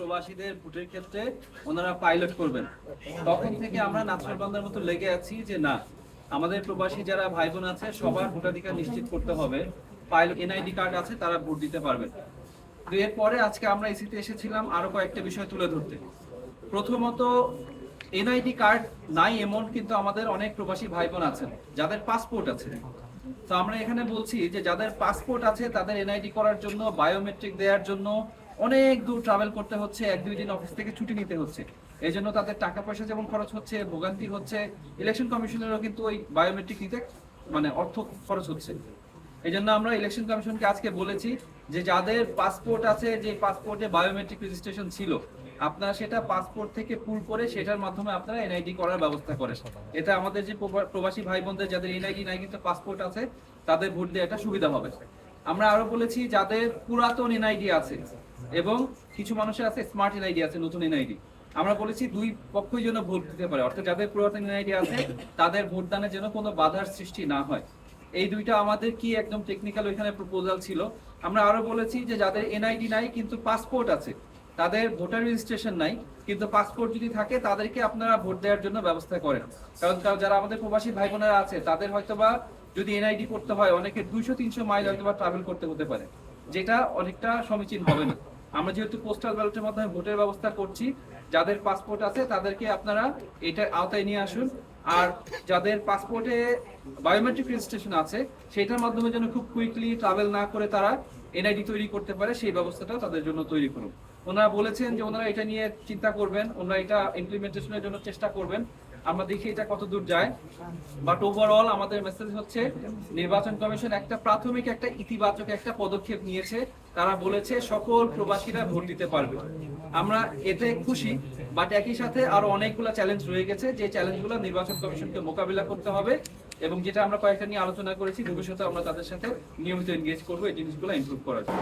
প্রবাসীদের ভোটের ক্ষেত্রে ওনারা পাইলট করবেন। তখন থেকে আমরা নাছোড়বান্দার মতো লেগে আছি যে না, আমাদের প্রবাসী যারা ভাই বোন আছে সবার ভোটাধিকার নিশ্চিত করতে হবে। পাইলট এনআইডি কার্ড আছে, তারা ভোট দিতে পারবেন। তো এরপরে আজকে আমরা ইসিতে এসেছিলাম আরো কয়েকটা বিষয় তুলে ধরতে। প্রথমত, এনআইডি কার্ড নাই এমন কিন্তু আমাদের অনেক প্রবাসী ভাই বোন আছেন যাদের পাসপোর্ট আছে। তো আমরা এখানে বলছি যে যাদের পাসপোর্ট আছে তাদের এনআইডি করার জন্য, বায়োমেট্রিক দেওয়ার জন্য অনেক দূর ট্রাভেল করতে হচ্ছে, 1-2 দিন অফিস থেকে ছুটি নিতে হচ্ছে। এই জন্য তাদের টাকা পয়সা যেমন খরচ হচ্ছে, ভোগান্তি হচ্ছে, ইলেকশন কমিশনেরও কিন্তু ওই বায়োমেট্রিক নিতে অর্থ খরচ হচ্ছে। এই জন্য আমরা ইলেকশন কমিশনকে আজকে বলেছি যে যাদের পাসপোর্ট আছে, যে পাসপোর্টে বায়োমেট্রিক রেজিস্ট্রেশন ছিল, আপনারা সেটা পাসপোর্ট থেকে পুল করে সেটার মাধ্যমে আপনারা এনআইডি করার ব্যবস্থা করেন। এটা আমাদের যে প্রবাসী ভাই বোনদের যাদের এনআইডি নাই কিন্তু পাসপোর্ট আছে, তাদের ভোট দিয়ে এটা সুবিধা হবে। আমরা আরো বলেছি যাদের পুরাতন এনআইডি আছে এবং কিছু মানুষের আছে স্মার্ট এনআইডি আছে, নতুন এনআইডি, আমরা বলেছি দুই পক্ষই যেন ভোট দিতে পারে। অর্থাৎ যাদের পুরাতন এনআইডি আছে তাদের ভোটদানের যেন কোনো বাধার সৃষ্টি না হয়। এই দুইটা আমাদের কি একদম টেকনিক্যাল ওইখানে প্রপোজাল ছিল। আমরা আরো বলেছি যে যাদের এনআইডি নাই কিন্তু পাসপোর্ট আছে, তাদের ভোটার রেজিস্ট্রেশন নাই কিন্তু পাসপোর্ট যদি থাকে, তাদেরকে আপনারা ভোট দেওয়ার জন্য ব্যবস্থা করেন। কারণ যারা আমাদের প্রবাসী ভাই বোনেরা আছে তাদের হয়তোবা যদি এনআইডি করতে হয় অনেকে 200-300 মাইল হয়তোবা ট্রাভেল করতে হতে পারে, যেটা অনেকটা সমীচীন হবে না। আমরা যেহেতু পোস্টাল ব্যালটের মাধ্যমে ভোটের ব্যবস্থা করছি, যাদের পাসপোর্ট আছে তাদেরকে আপনারা এটা আওতায় নিয়ে আসুন। আর যাদের পাসপোর্টে বায়োমেট্রিক রেজিস্ট্রেশন আছে সেটার মাধ্যমে যেন খুব কুইকলি ট্রাভেল না করে তারা এনআইডি তৈরি করতে পারে, সেই ব্যবস্থাটাও তাদের জন্য তৈরি করুন। ওনারা বলেছেন যে ওনারা এটা নিয়ে চিন্তা করবেন, ওনারা এটা ইমপ্লিমেন্টেশনের জন্য চেষ্টা করবেন। আমরা দেখি এটা কত দূর যায়। বাট ওভারঅল আমাদের মেসেজ হচ্ছে নির্বাচন কমিশন একটা প্রাথমিক একটা ইতিবাচক একটা পদক্ষেপ নিয়েছে। তারা বলেছে সকল প্রবাসীরা ভোট দিতে পারবে। আমরা এতে খুশি, বাট একই সাথে আরো অনেকগুলো চ্যালেঞ্জ রয়ে গেছে, যে চ্যালেঞ্জগুলো নির্বাচন কমিশনকে মোকাবিলা করতে হবে এবং যেটা আমরা কয়েকটা নিয়ে আলোচনা করেছি, ভবিষ্যতে আমরা তাদের সাথে নিয়মিত এনগেজ করবো এই জিনিসগুলো ইমপ্রুভ করার জন্য।